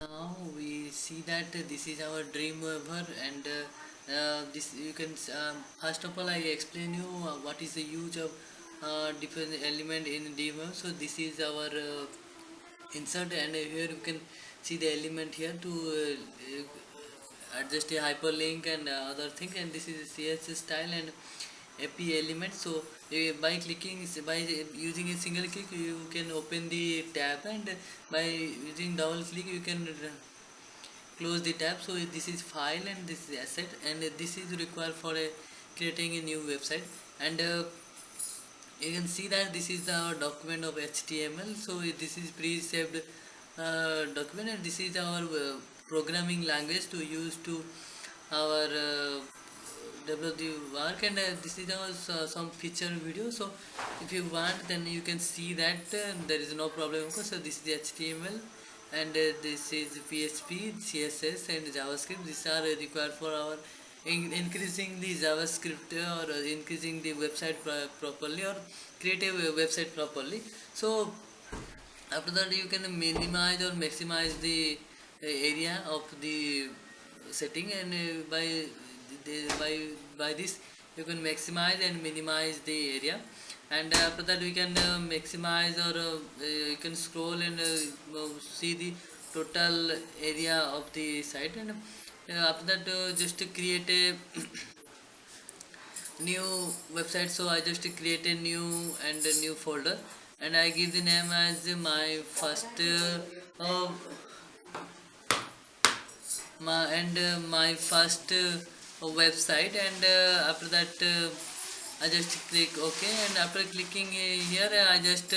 Now we see that this is our Dreamweaver, and this you can first of all I explain you what is the use of different element in Dreamweaver. So this is our insert, and here you can see the element here to adjust a hyperlink and other thing, and this is CSS style and AP element. So by clicking, by using a single click you can open the tab, and by using double click you can close the tab. So this is file and this is asset, and this is required for creating a new website. And you can see that this is the document of HTML. So this is pre-saved document, and this is our programming language to use to our develop the work. And this is our some feature video. So if you want, then you can see that there is no problem. So this is the HTML, and this is PHP, CSS, and JavaScript. These are required for our increasing the JavaScript, or increasing the website properly, or create a website properly. So after that you can minimize or maximize the area of the setting, and by this you can maximize and minimize the area. And after that we can maximize, or you can scroll and see the total area of the site. And after that just to create a new website, so I just create a new and a new folder, and I give the name as my first my first website. And after that I just click OK, and after clicking here I just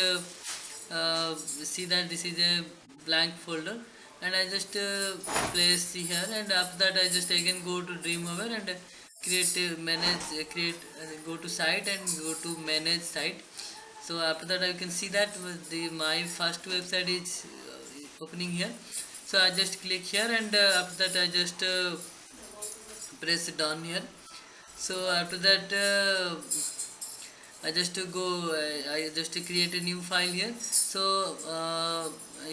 see that this is a blank folder, and I just place here. And after that I just again go to Dreamweaver and create manage create go to site and go to manage site. So after that I can see that the my first website is opening here. So I just click here, and after that I just press down here. So after that I just I just create a new file here. So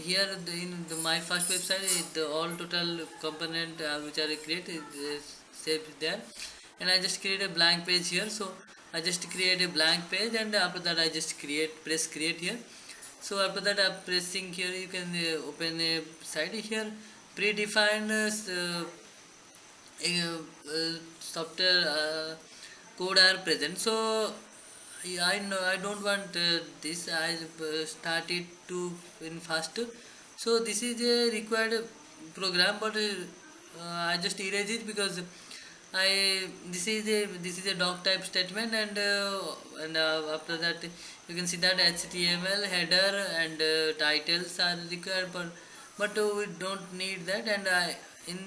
here my first website the all total component which are created is saved there, and I just create a blank page here. So I just create a blank page, and after that I just press create here. So after that I'm pressing here, you can open a site here, predefined software code are present. So I know I don't want this. I start it to in fast. So this is a required program, but I just erase it because I this is a doc type statement. And after that you can see that HTML header and titles are required, but we don't need that. And in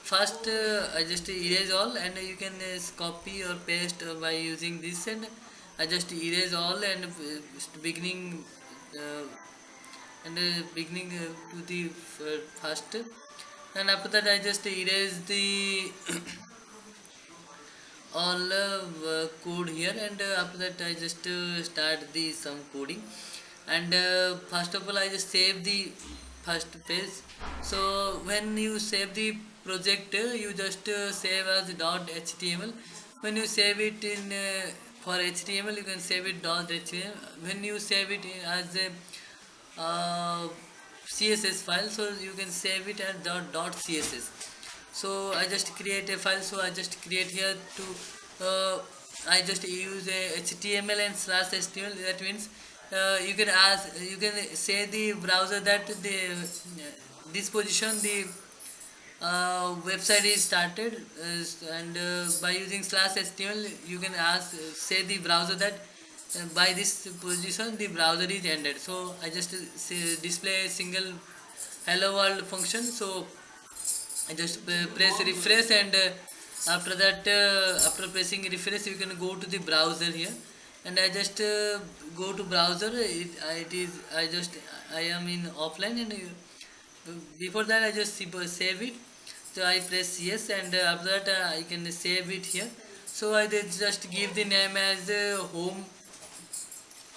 first I just erase all, and you can copy or paste by using this. And I just erase all, and beginning uh, beginning to the first. And after that I just erase the all code here. And after that I just start the some coding. And first of all I just save the first page. So when you save the project you just save as .html. When you save it in for HTML you can save it .html. When you save it as a CSS file, so you can save it as .css. So I just create a file. So I just create here to I just use a HTML and slash HTML. That means you can say the browser that the this position the website is started, and by using slash HTML you can say the browser that by this position the browser is ended. So I just display a single hello world function. So I just press refresh, and after that after pressing refresh you can go to the browser here. And I just go to browser. It is I am in offline, and before that I just save it. So I press yes, and after that I can save it here. So I just give the name as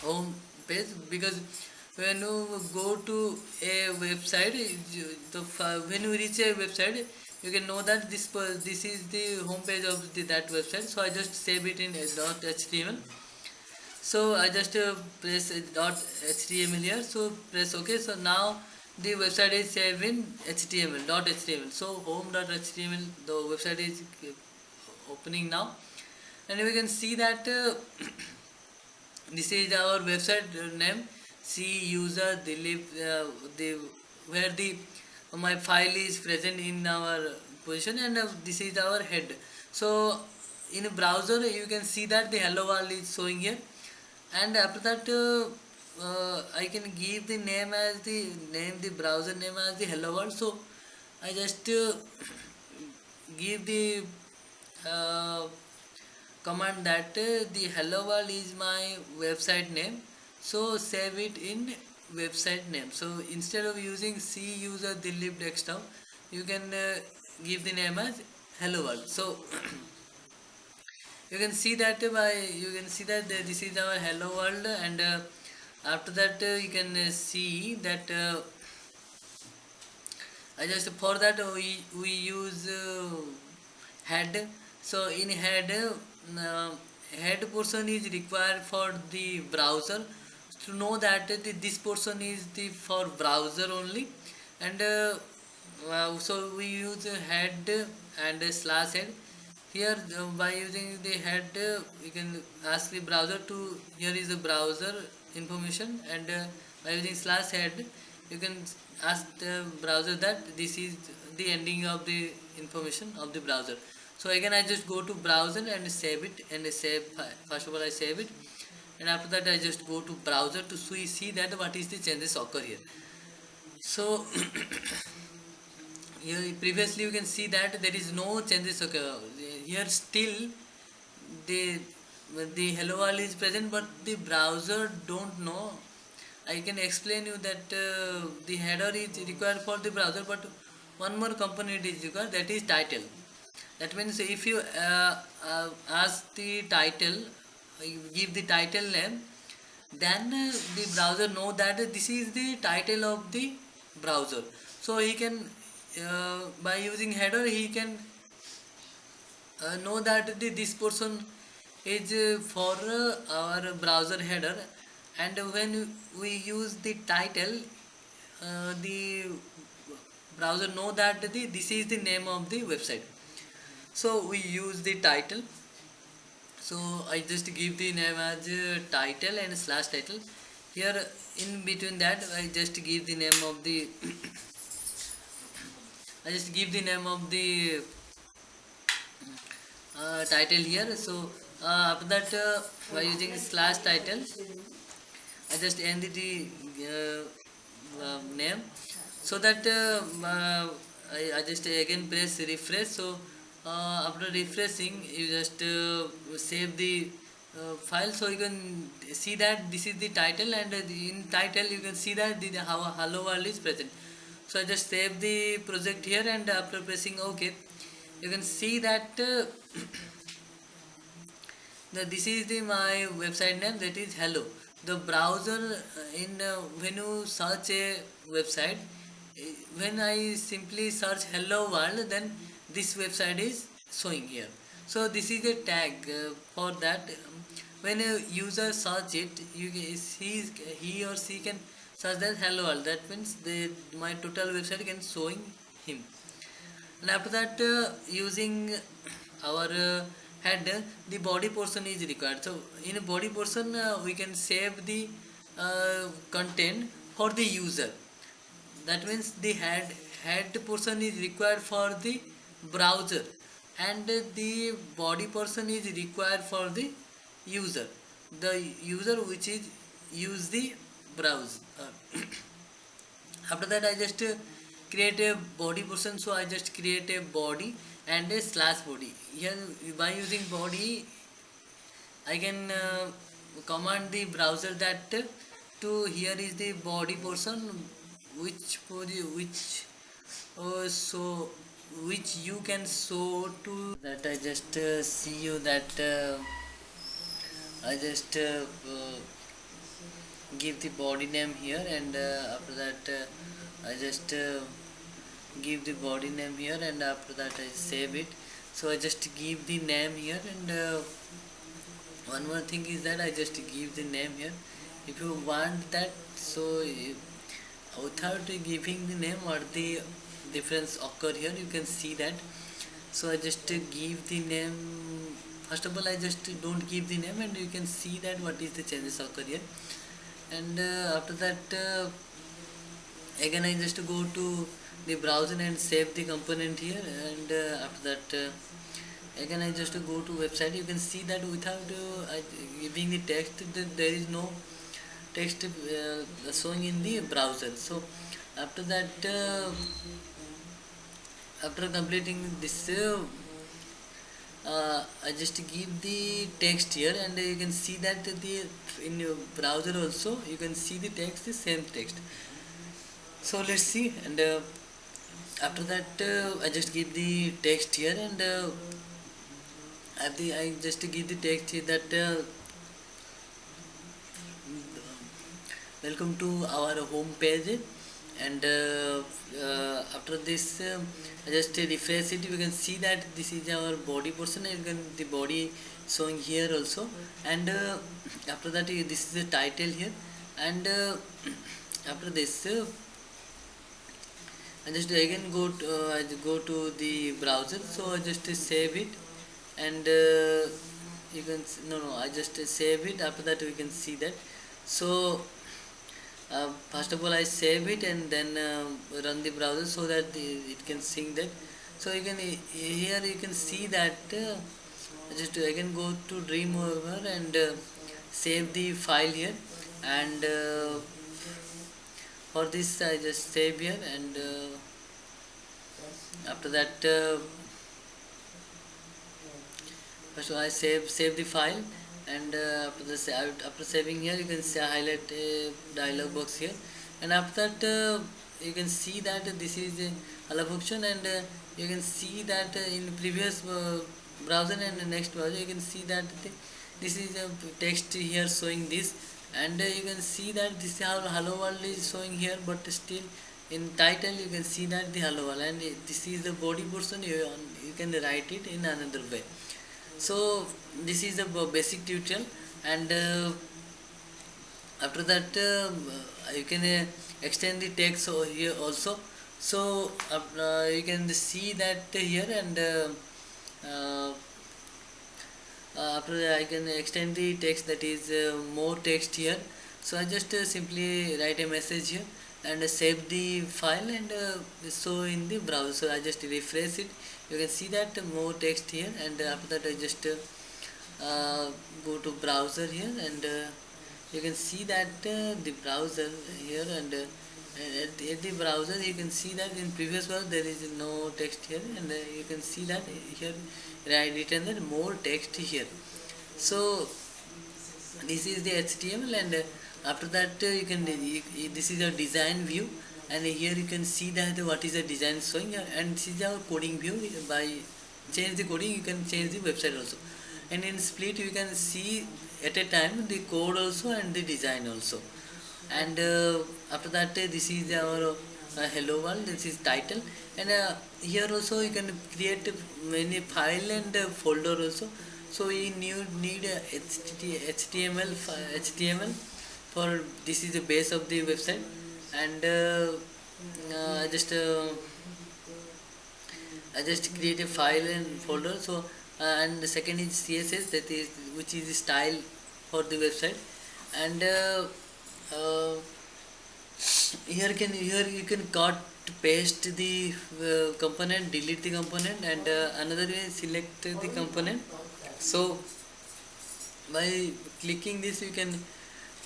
home page, because when you go to a website, when you reach a website, you can know that this is the home page of that website. So I just save it in .html. So I just press .html here. So press OK. So now the website is saved in .html. So home.html, the website is opening now, and we can see that this is our website name. See user Dilip, the where the my file is present in our position, and this is our head. So in a browser you can see that the hello world is showing here, and after that I can give the name as the browser name as the hello world. So I just give the uh, command that the hello world is my website name, so save it in website name. So instead of using C user Dilip desktop, you can give the name as hello world. So you can see that this is our hello world, and after that you can see that I just for that we use head. So in head portion is required for the browser, to know that this portion is the for browser only, and so we use head and slash head here. By using the head, you can ask the browser to here is the browser information, and by using slash head you can ask the browser that this is the ending of the information of the browser. So again I just go to browser and save it, and first of all I save it, and after that I just go to browser to see that what is the changes occur here. So here previously you can see that there is no changes occur here. Still the hello world is present, but the browser don't know. I can explain you that the header is required for the browser, but one more component is required, that is title. That means if you ask the title, you give the title name, then the browser know that this is the title of the browser. So he can by using header he can know that this portion is for our browser header, and when we use the title, the browser know that this is the name of the website. So we use the title. So I just give the name as title and slash title. Here in between that I just give the name of the I just give the name of the title here. So after that by using slash title I just end the name, so that I just again press refresh. So after refreshing you just save the file. So you can see that this is the title, and in title you can see that the how hello world is present. So I just save the project here, and after pressing OK you can see that this is my website name, that is hello. The browser in when you search a website, when I simply search hello world, then this website is showing here. So this is a tag for that. When a user search it, he or she can search that hello world. That means my total website can showing him. And after that using our head, the body portion is required. So in a body portion we can save the content for the user. That means the head portion is required for the browser, and the body portion is required for the user, which is use the browse. After that I just create a body portion. So I just create a body and a slash body. Here by using body I can command the browser that to here is the body portion, so which you can show to that. I just see you that I just give the body name here, and after that I just give the body name here, and after that I save it. So I just give the name here, and one more thing is that I just give the name here. If you want that, so without giving the name, what the difference occur here, you can see that. So I just give the name. First of all, I just don't give the name, and you can see that what is the changes occur here. And after that, again I just go to the browser and save the component here, and after that again I just go to website. You can see that without giving the text, there is no text showing in the browser. So after that, after completing this, I just give the text here, and you can see that the in your browser also you can see the text, the same text. So let's see. And after that, I just give the text here, and I just give the text here that welcome to our home page. And after this, I just refresh it. You can see that this is our body portion, and you can the body showing here also. And after that, this is the title here. And after this, I just again I go to the browser. So I just save it, and you can no, I just save it. After that, we can see that. So first of all I save it, and then run the browser so that it can sync that. So you can here you can see that just again go to Dreamweaver, and save the file here. And for this I just save here, and after that first I save the file. And after saving here, you can see highlight a dialog box here. And after that, you can see that this is a allow function, and you can see that in previous browser and the next browser you can see that this is a text here showing this. And you can see that this is how hello world is showing here, but still in title you can see that the hello world, and this is the body portion. You can write it in another way. So this is a basic tutorial. And after that, you can extend the text here also. So you can see that here. And uh, after that, I can extend the text, that is more text here. So I just simply write a message here, and save the file, and show in the browser. So I just refresh it. You can see that more text here. And after that I just go to browser here, and you can see that the browser here. And at the browser you can see that in previous browser there is no text here, and you can see that here I written that more text here. So this is the HTML. And after that you can this is a design view, and here you can see that what is the design showing. And this is our coding view. By change the coding you can change the website also. And in split you can see at a time the code also and the design also. And after that, this is our hello world, this is title. And here also you can create many file and folder also. So we need HTML for this is the base of the website. And I just create a file and folder. So and the second is CSS, that is which is the style for the website. And uh, here you can cut paste the component, delete the component, and another way select the component. So by clicking this you can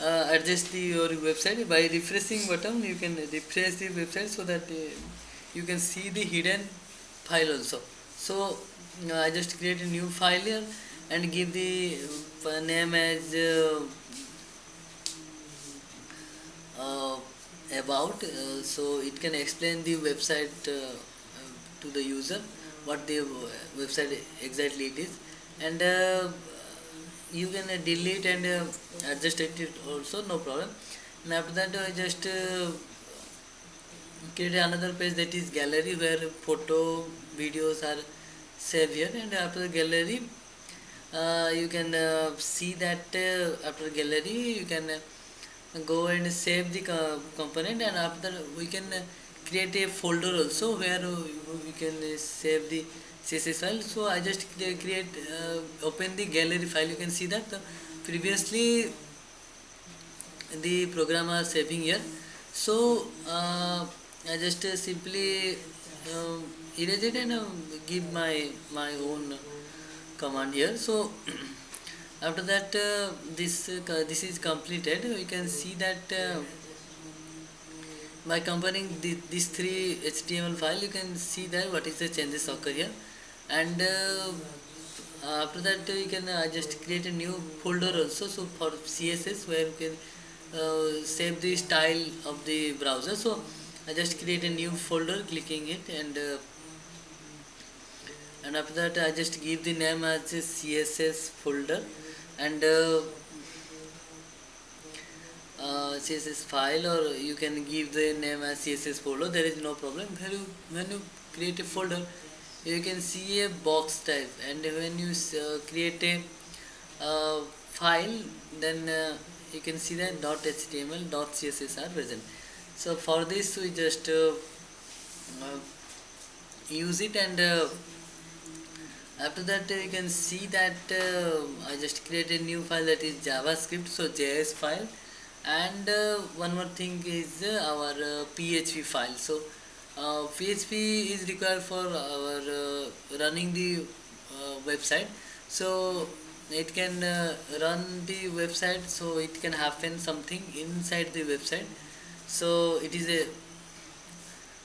adjust your website. By refreshing button you can refresh the website, so that you can see the hidden file also. So I just create a new file here, and give the name as about. So it can explain the website to the user, what the website exactly it is. And you can delete and adjust it also, no problem. and after that I just create another page, that is gallery, where photo videos are saved here. And after the gallery, you can see that after gallery you can go and save the component, and after we can create a folder also, where we can save the CSS file. So I just create open the gallery file. You can see that previously the program are saving here. So I just simply erase it and give my own command here. So after that this is completed. We can see that by comparing these three HTML file, you can see that what is the changes occur here. And after that you can just create a new folder also, so for CSS, where you can save the style of the browser. So I just create a new folder, clicking it, and after that I just give the name as a CSS folder, and CSS file, or you can give the name as CSS folder. There is no problem. When you create a folder, you can see a box type, and when you create a file, then you can see that .html, .css are present. So for this we just uh, use it, and after that you can see that I just create a new file, that is JavaScript, so JS file. And one more thing is our PHP file. So PHP is required for our running the website. So it can run the website, so it can happen something inside the website. So it is a,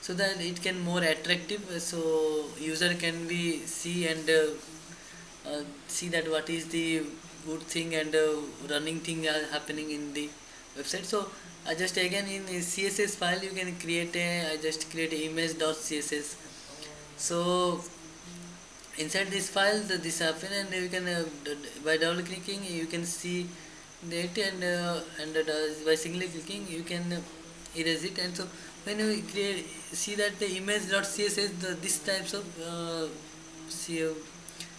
so that it can more attractive, so user can be see, and see that what is the good thing and running thing are happening in the website. So I just again in a CSS file you can create a, I just create a image.css. So inside this file this happen, and you can by double clicking you can see that, and by single clicking you can erase it. And so when you create, see that the image.css, this types of see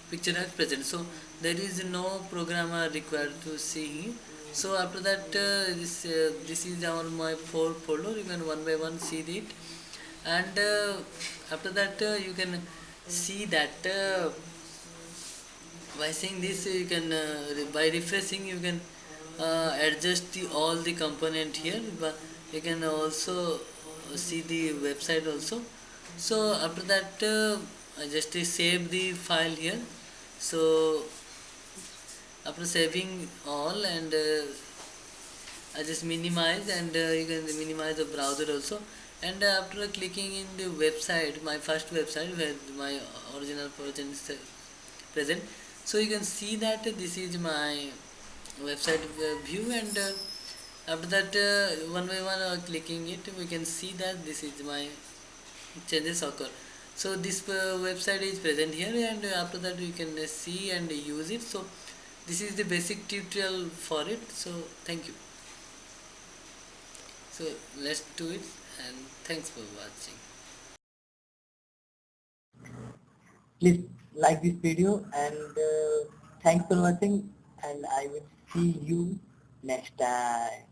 picture are present, so there is no programmer required to see. So after that this is our my folder. You can one by one see it, and after that you can see that by seeing this you can by refreshing you can adjust all the component here, but you can also see the website also. So after that I just save the file here. So after saving all, and I just minimize, and you can minimize the browser also. And after clicking in the website, my first website where my original version is present, so you can see that this is my website view. And after that one by one clicking it, we can see that this is my changes occur. So this website is present here, and after that you can see and use it. So this is the basic tutorial for it. So thank you. So let's do it, and thanks for watching. Please like this video, and thanks for watching, and I will see you next time.